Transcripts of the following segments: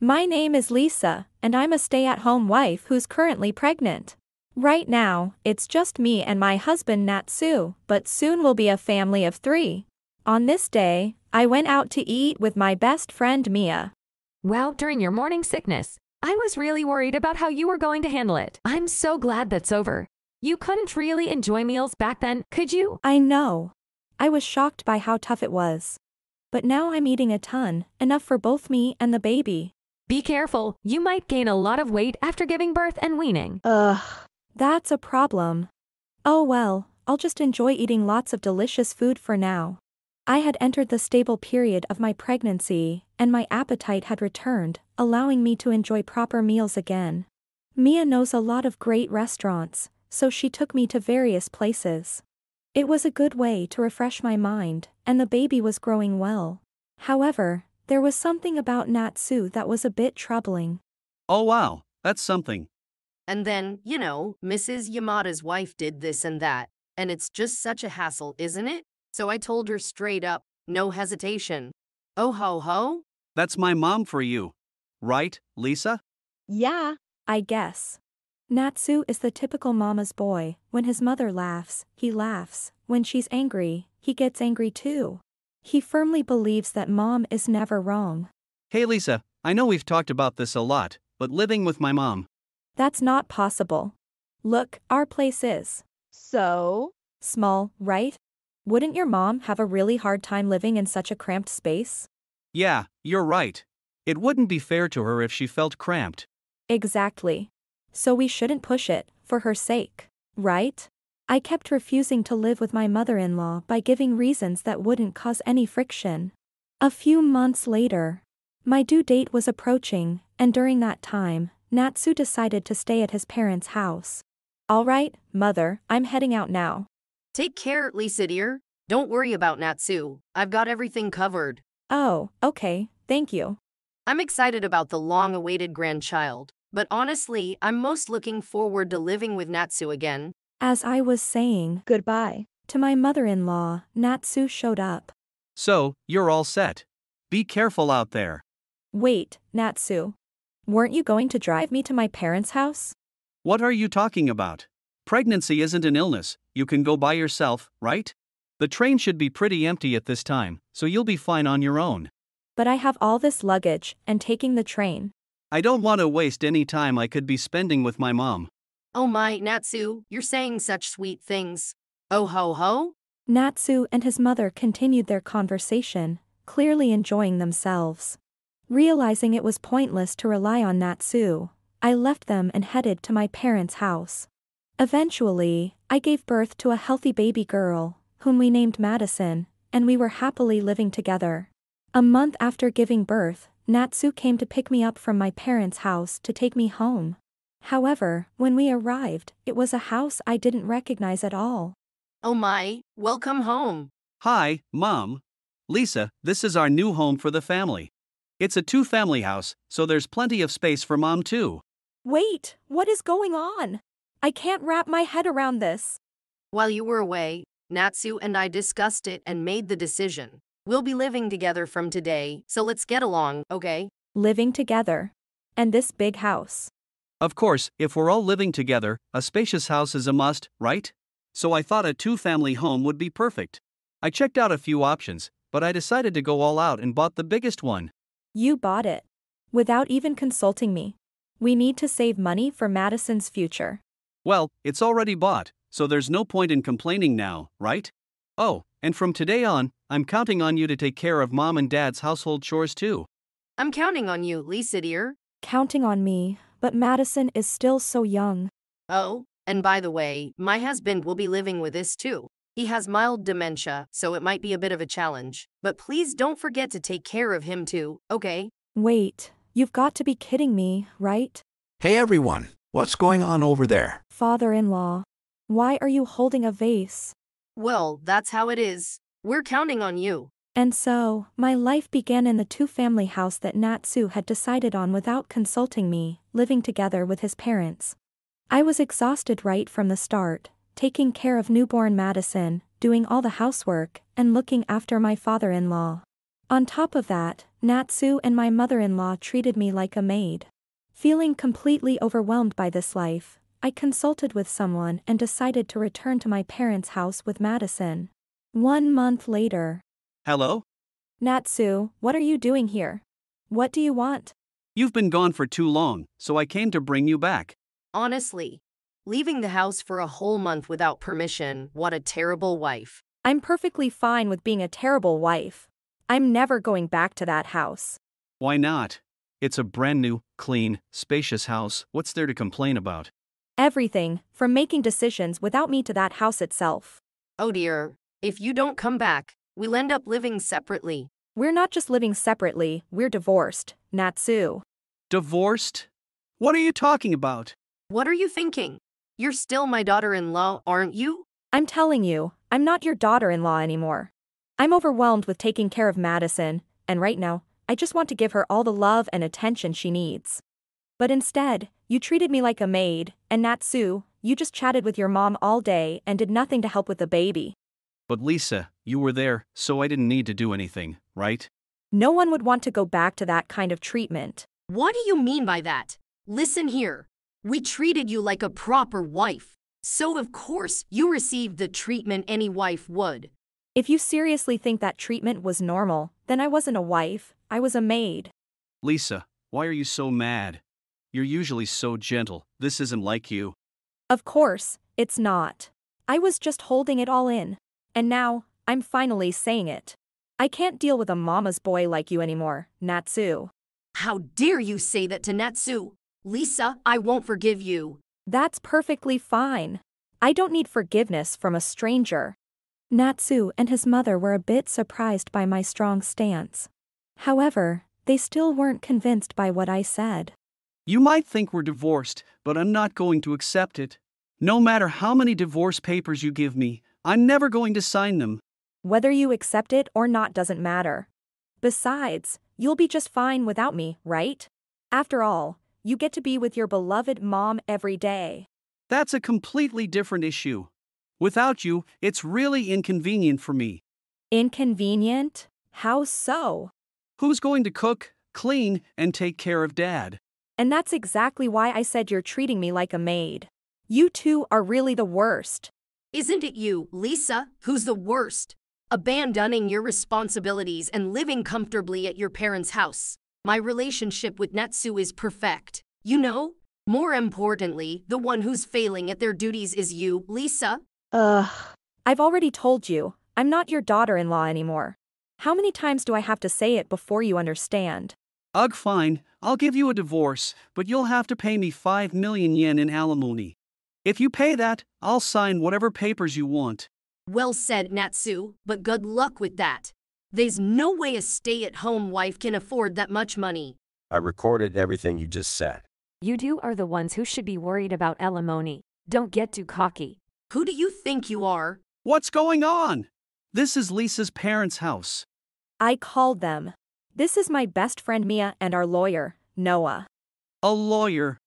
My name is Lisa, and I'm a stay-at-home wife who's currently pregnant. Right now, it's just me and my husband Natsu, but soon we'll be a family of 3. On this day, I went out to eat with my best friend Mia. Wow, during your morning sickness, I was really worried about how you were going to handle it. I'm so glad that's over. You couldn't really enjoy meals back then, could you? I know. I was shocked by how tough it was. But now I'm eating a ton, enough for both me and the baby. Be careful, you might gain a lot of weight after giving birth and weaning. Ugh. That's a problem. Oh well, I'll just enjoy eating lots of delicious food for now. I had entered the stable period of my pregnancy, and my appetite had returned, allowing me to enjoy proper meals again. Mia knows a lot of great restaurants, so she took me to various places. It was a good way to refresh my mind, and the baby was growing well. However, there was something about Natsu that was a bit troubling. Oh wow, that's something. And then, Mrs. Yamada's wife did this and that, and it's just such a hassle, isn't it? So I told her straight up, no hesitation. Oh ho ho? That's my mom for you. Right, Lisa? Yeah, I guess. Natsu is the typical mama's boy. When his mother laughs, he laughs. When she's angry, he gets angry too. He firmly believes that mom is never wrong. Hey Lisa, I know we've talked about this a lot, but living with my mom. That's not possible. Look, our place is So? small, right? Wouldn't your mom have a really hard time living in such a cramped space? Yeah, you're right. It wouldn't be fair to her if she felt cramped. Exactly. So we shouldn't push it, for her sake, right? I kept refusing to live with my mother-in-law by giving reasons that wouldn't cause any friction. A few months later, my due date was approaching, and during that time, Natsu decided to stay at his parents' house. All right, mother, I'm heading out now. Take care, Lisa dear. Don't worry about Natsu. I've got everything covered. Oh, okay, thank you. I'm excited about the long-awaited grandchild, but honestly, I'm most looking forward to living with Natsu again. As I was saying Goodbye. to my mother-in-law, Natsu showed up. So, you're all set. Be careful out there. Wait, Natsu. Weren't you going to drive me to my parents' house? What are you talking about? Pregnancy isn't an illness, you can go by yourself, right? The train should be pretty empty at this time, so you'll be fine on your own. But I have all this luggage, and taking the train. I don't want to waste any time I could be spending with my mom. Oh my, Natsu, you're saying such sweet things. Oh ho ho? Natsu and his mother continued their conversation, clearly enjoying themselves. Realizing it was pointless to rely on Natsu, I left them and headed to my parents' house. Eventually, I gave birth to a healthy baby girl, whom we named Madison, and we were happily living together. A month after giving birth, Natsu came to pick me up from my parents' house to take me home. However, when we arrived, it was a house I didn't recognize at all. Oh my, welcome home. Hi, Mom. Lisa, this is our new home for the family. It's a 2-family house, so there's plenty of space for Mom too. Wait, what is going on? I can't wrap my head around this. While you were away, Natsu and I discussed it and made the decision. We'll be living together from today, so let's get along, okay? Living together. And this big house. Of course, if we're all living together, a spacious house is a must, right? So I thought a 2-family home would be perfect. I checked out a few options, but I decided to go all out and bought the biggest one. You bought it. Without even consulting me. We need to save money for Madison's future. Well, it's already bought, so there's no point in complaining now, right? Oh, and from today on, I'm counting on you to take care of Mom and Dad's household chores too. I'm counting on you, Lisa dear. Counting on me, but Madison is still so young. Oh, and by the way, my husband will be living with us too. He has mild dementia, so it might be a bit of a challenge. But please don't forget to take care of him too, okay? Wait, you've got to be kidding me, right? Hey everyone, what's going on over there? Father-in-law. Why are you holding a vase? Well, that's how it is. We're counting on you. And so, my life began in the 2-family house that Natsu had decided on without consulting me, living together with his parents. I was exhausted right from the start, taking care of newborn Madison, doing all the housework, and looking after my father-in-law. On top of that, Natsu and my mother-in-law treated me like a maid. Feeling completely overwhelmed by this life, I consulted with someone and decided to return to my parents' house with Madison. 1 month later. Hello? Natsu, what are you doing here? What do you want? You've been gone for too long, so I came to bring you back. Honestly, leaving the house for a whole month without permission, what a terrible wife. I'm perfectly fine with being a terrible wife. I'm never going back to that house. Why not? It's a brand new, clean, spacious house. What's there to complain about? Everything, from making decisions without me to that house itself. Oh dear, if you don't come back, we'll end up living separately. We're not just living separately, we're divorced, Natsu. Divorced? What are you talking about? What are you thinking? You're still my daughter-in-law, aren't you? I'm telling you, I'm not your daughter-in-law anymore. I'm overwhelmed with taking care of Madison, and right now, I just want to give her all the love and attention she needs. But instead, you treated me like a maid, and Natsu, you just chatted with your mom all day and did nothing to help with the baby. But Lisa, you were there, so I didn't need to do anything, right? No one would want to go back to that kind of treatment. What do you mean by that? Listen here. We treated you like a proper wife, so of course you received the treatment any wife would. If you seriously think that treatment was normal, then I wasn't a wife, I was a maid. Lisa, why are you so mad? You're usually so gentle. This isn't like you. Of course, it's not. I was just holding it all in. And now, I'm finally saying it. I can't deal with a mama's boy like you anymore, Natsu. How dare you say that to Natsu? Lisa, I won't forgive you. That's perfectly fine. I don't need forgiveness from a stranger. Natsu and his mother were a bit surprised by my strong stance. However, they still weren't convinced by what I said. You might think we're divorced, but I'm not going to accept it. No matter how many divorce papers you give me, I'm never going to sign them. Whether you accept it or not doesn't matter. Besides, you'll be just fine without me, right? After all, you get to be with your beloved mom every day. That's a completely different issue. Without you, it's really inconvenient for me. Inconvenient? How so? Who's going to cook, clean, and take care of Dad? And that's exactly why I said you're treating me like a maid. You two are really the worst. Isn't it you, Lisa, who's the worst? Abandoning your responsibilities and living comfortably at your parents' house. My relationship with Natsu is perfect. You know? More importantly, the one who's failing at their duties is you, Lisa. I've already told you, I'm not your daughter-in-law anymore. How many times do I have to say it before you understand? Ugh, fine, I'll give you a divorce, but you'll have to pay me 5 million yen in alimony. If you pay that, I'll sign whatever papers you want. Well said, Natsu, but good luck with that. There's no way a stay-at-home wife can afford that much money. I recorded everything you just said. You two are the ones who should be worried about alimony. Don't get too cocky. Who do you think you are? What's going on? This is Lisa's parents' house. I called them. This is my best friend Mia and our lawyer, Noah. A lawyer.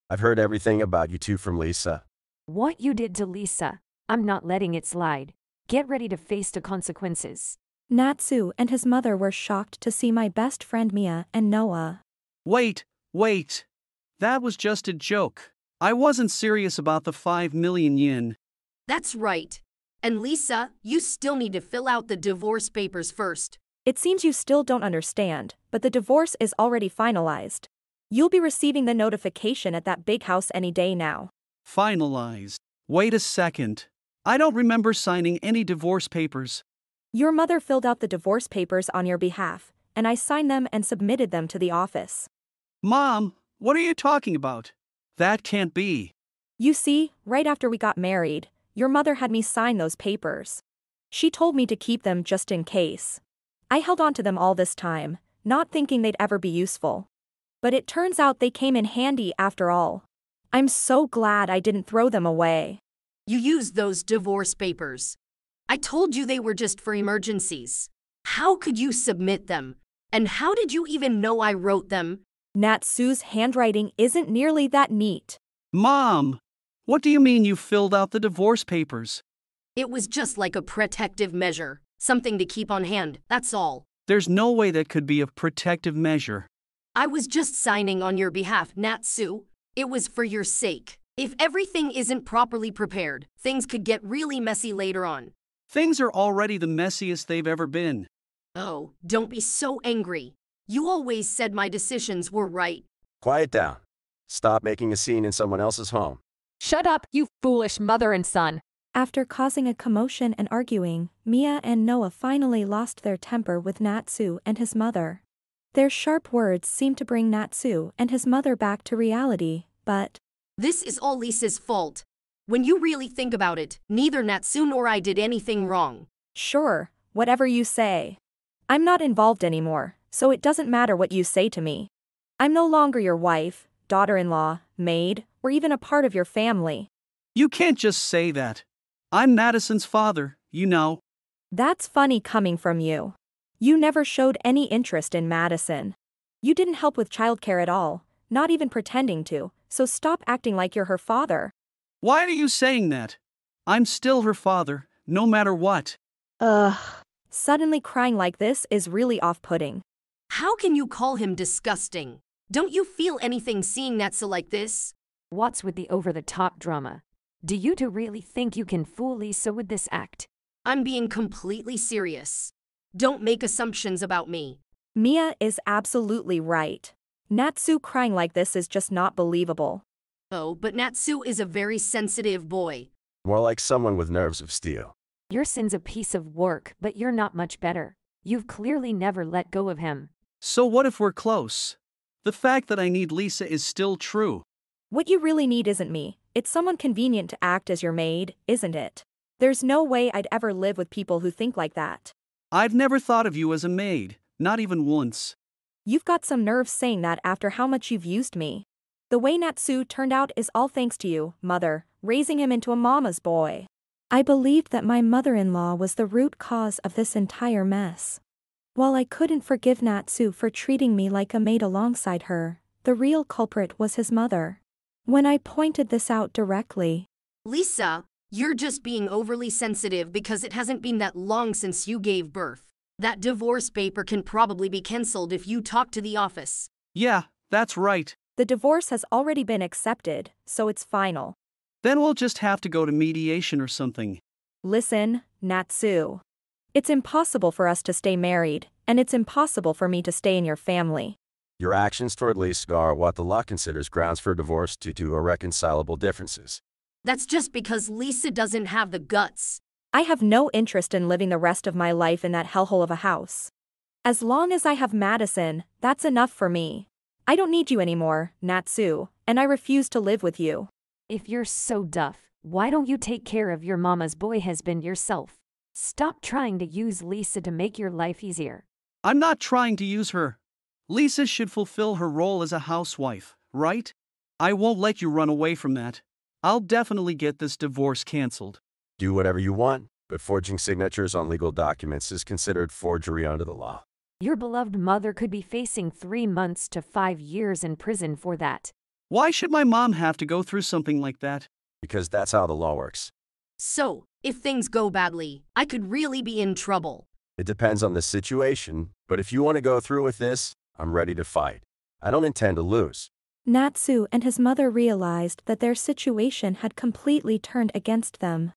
I've heard everything about you two from Lisa. What you did to Lisa, I'm not letting it slide. Get ready to face the consequences. Natsu and his mother were shocked to see my best friend Mia and Noah. Wait. That was just a joke. I wasn't serious about the 5 million yen. That's right. And Lisa, you still need to fill out the divorce papers first. It seems you still don't understand, but the divorce is already finalized. You'll be receiving the notification at that big house any day now. Finalized. Wait a second. I don't remember signing any divorce papers. Your mother filled out the divorce papers on your behalf, and I signed them and submitted them to the office. Mom, what are you talking about? That can't be. You see, right after we got married, your mother had me sign those papers. She told me to keep them just in case. I held on to them all this time, not thinking they'd ever be useful. But it turns out they came in handy after all. I'm so glad I didn't throw them away. You used those divorce papers. I told you they were just for emergencies. How could you submit them? And how did you even know I wrote them? Natsu's handwriting isn't nearly that neat. Mom, what do you mean you filled out the divorce papers? It was just like a protective measure, something to keep on hand, that's all. There's no way that could be a protective measure. I was just signing on your behalf, Natsu. It was for your sake. If everything isn't properly prepared, things could get really messy later on. Things are already the messiest they've ever been. Oh, don't be so angry. You always said my decisions were right. Quiet down. Stop making a scene in someone else's home. Shut up, you foolish mother and son. After causing a commotion and arguing, Mia and Noah finally lost their temper with Natsu and his mother. Their sharp words seemed to bring Natsu and his mother back to reality, but This is all Lisa's fault. When you really think about it, neither Natsu nor I did anything wrong. sure, whatever you say. I'm not involved anymore, so it doesn't matter what you say to me. I'm no longer your wife, daughter-in-law, maid, or even a part of your family. You can't just say that. I'm Madison's father, you know. That's funny coming from you. You never showed any interest in Madison. You didn't help with childcare at all, not even pretending to, so stop acting like you're her father. Why are you saying that? I'm still her father, no matter what. Ugh. Suddenly crying like this is really off-putting. How can you call him disgusting? Don't you feel anything seeing Natsu like this? What's with the over-the-top drama? Do you two really think you can fool Lisa with this act? I'm being completely serious. Don't make assumptions about me. Mia is absolutely right. Natsu crying like this is just not believable. Oh, but Natsu is a very sensitive boy. More like someone with nerves of steel. Your son's a piece of work, but you're not much better. You've clearly never let go of him. So what if we're close? The fact that I need Lisa is still true. What you really need isn't me, it's someone convenient to act as your maid, isn't it? There's no way I'd ever live with people who think like that. I've never thought of you as a maid, not even once. You've got some nerve saying that after how much you've used me. The way Natsu turned out is all thanks to you, mother, raising him into a mama's boy. I believed that my mother-in-law was the root cause of this entire mess. While I couldn't forgive Natsu for treating me like a maid alongside her, the real culprit was his mother. When I pointed this out directly, Lisa, you're just being overly sensitive because it hasn't been that long since you gave birth. That divorce paper can probably be cancelled if you talk to the office. Yeah, that's right. the divorce has already been accepted, so it's final. Then we'll just have to go to mediation or something. Listen, Natsu. It's impossible for us to stay married, and it's impossible for me to stay in your family. Your actions toward Lisa are what the law considers grounds for divorce due to irreconcilable differences. That's just because Lisa doesn't have the guts. I have no interest in living the rest of my life in that hellhole of a house. As long as I have Madison, that's enough for me. I don't need you anymore, Natsu, and I refuse to live with you. If you're so duff, why don't you take care of your mama's boy husband yourself? Stop trying to use Lisa to make your life easier. I'm not trying to use her. Lisa should fulfill her role as a housewife, right? I won't let you run away from that. I'll definitely get this divorce canceled. Do whatever you want, but forging signatures on legal documents is considered forgery under the law. Your beloved mother could be facing 3 months to 5 years in prison for that. Why should my mom have to go through something like that? Because that's how the law works. So, if things go badly, I could really be in trouble. It depends on the situation, but if you want to go through with this, I'm ready to fight. I don't intend to lose. Natsu and his mother realized that their situation had completely turned against them.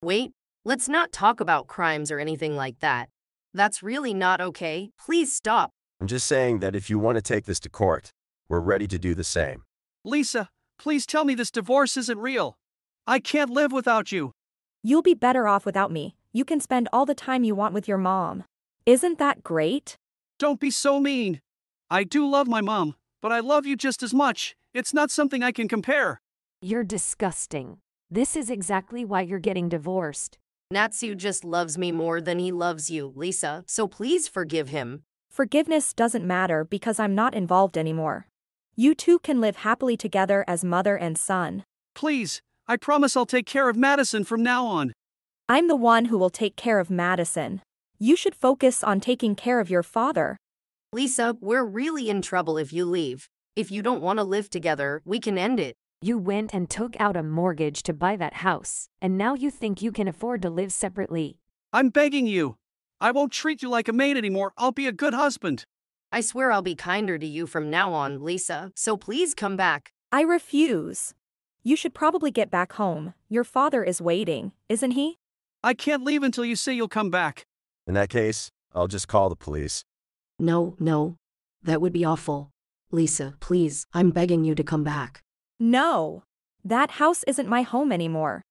Wait, let's not talk about crimes or anything like that. That's really not okay. Please stop. I'm just saying that if you want to take this to court, we're ready to do the same. Lisa, please tell me this divorce isn't real. I can't live without you. You'll be better off without me. You can spend all the time you want with your mom. Isn't that great? Don't be so mean. I do love my mom, but I love you just as much. It's not something I can compare. You're disgusting. This is exactly why you're getting divorced. Natsu just loves me more than he loves you, Lisa, so please forgive him. Forgiveness doesn't matter because I'm not involved anymore. You two can live happily together as mother and son. Please, I promise I'll take care of Madison from now on. I'm the one who will take care of Madison. You should focus on taking care of your father. Lisa, we're really in trouble if you leave. If you don't want to live together, we can end it. You went and took out a mortgage to buy that house, and now you think you can afford to live separately. I'm begging you. I won't treat you like a maid anymore. I'll be a good husband. I swear I'll be kinder to you from now on, Lisa, so please come back. I refuse. You should probably get back home. Your father is waiting, isn't he? I can't leave until you say you'll come back. In that case, I'll just call the police. No. That would be awful. Lisa, please, I'm begging you to come back. No. That house isn't my home anymore.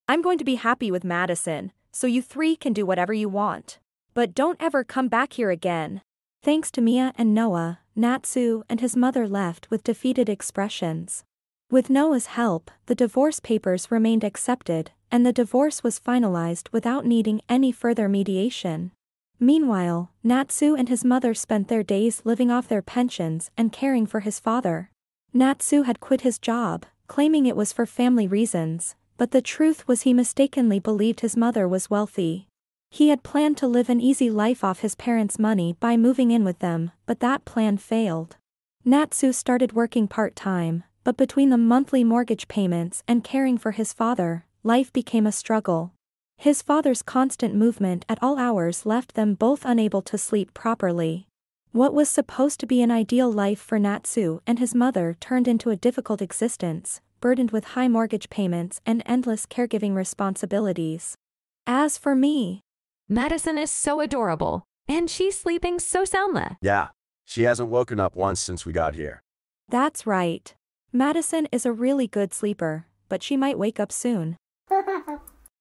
I'm going to be happy with Madison, so you three can do whatever you want. But don't ever come back here again. Thanks to Mia and Noah, Natsu and his mother left with defeated expressions. With Noah's help, the divorce papers remained accepted, and the divorce was finalized without needing any further mediation. Meanwhile, Natsu and his mother spent their days living off their pensions and caring for his father. Natsu had quit his job, claiming it was for family reasons, but the truth was he mistakenly believed his mother was wealthy. He had planned to live an easy life off his parents' money by moving in with them, but that plan failed. Natsu started working part-time, but between the monthly mortgage payments and caring for his father, life became a struggle. His father's constant movement at all hours left them both unable to sleep properly. What was supposed to be an ideal life for Natsu and his mother turned into a difficult existence, burdened with high mortgage payments and endless caregiving responsibilities. As for me, Madison is so adorable, and she's sleeping so soundly. Yeah, she hasn't woken up once since we got here. that's right. Madison is a really good sleeper, but she might wake up soon.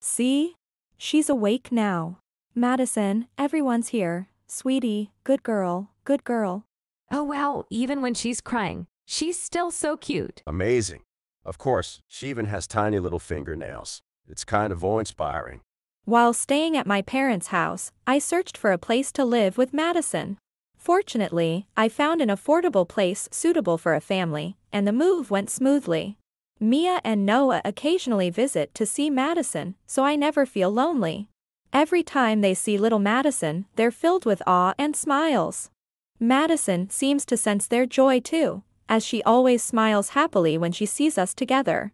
See? She's awake now. Madison, everyone's here. Sweetie, good girl, good girl. Oh wow, even when she's crying, she's still so cute. Amazing. Of course, she even has tiny little fingernails. It's kind of awe-inspiring. While staying at my parents' house, I searched for a place to live with Madison. Fortunately, I found an affordable place suitable for a family, and the move went smoothly. Mia and Noah occasionally visit to see Madison, so I never feel lonely. Every time they see little Madison, they're filled with awe and smiles. Madison seems to sense their joy too, as she always smiles happily when she sees us together.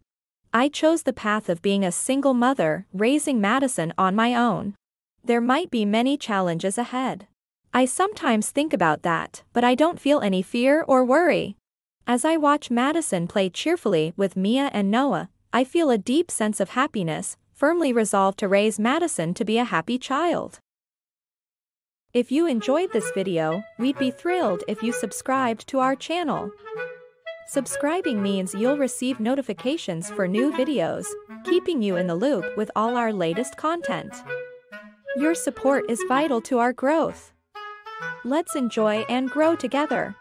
I chose the path of being a single mother, raising Madison on my own. There might be many challenges ahead. I sometimes think about that, but I don't feel any fear or worry. As I watch Madison play cheerfully with Mia and Noah, I feel a deep sense of happiness, firmly resolved to raise Madison to be a happy child. If you enjoyed this video, we'd be thrilled if you subscribed to our channel. Subscribing means you'll receive notifications for new videos, keeping you in the loop with all our latest content. Your support is vital to our growth. Let's enjoy and grow together.